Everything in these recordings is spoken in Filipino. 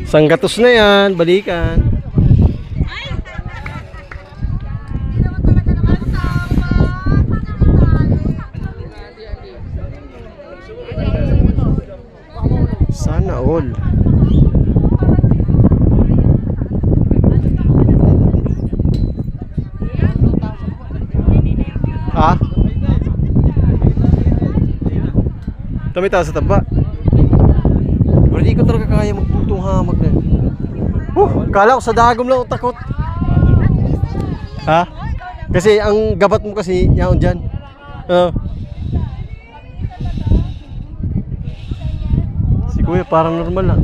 Sanggatos na yan, balikan. Sana all. Ha? Tumitaw sa taba. Pero di ko talaga kaya magpuntong hamag na. Kala ko sa dagom lang ako takot. Ha? Kasi ang gabat mo kasi yaon dyan. Si kuya parang normal lang.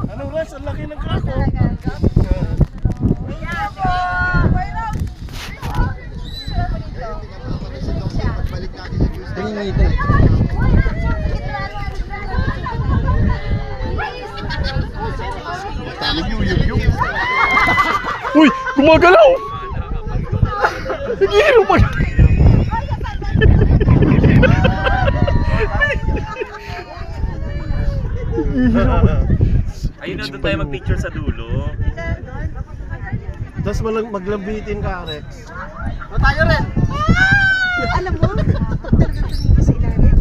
Anong ras? Ang laki ng krako. Uy! Gumagalaw! Nagihiro pa! Ayun na, doon tayo mag-picture sa dulo. Tapos maglambitin ka, Rex. Tayo rin. Alam mo, talagang tumingin sa ilalim.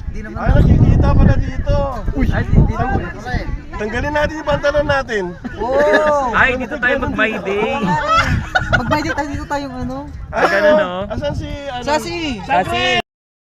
Hindi naman. Ay, nakikita pala dito. Uy! Ay, hindi naman. Tanggalin natin yung pantalon natin. Oo. Ay, dito tayo mag-my day. Mag-by day tayo dito tayong ano. Ganun, no? Asan si... Sasi! Kasi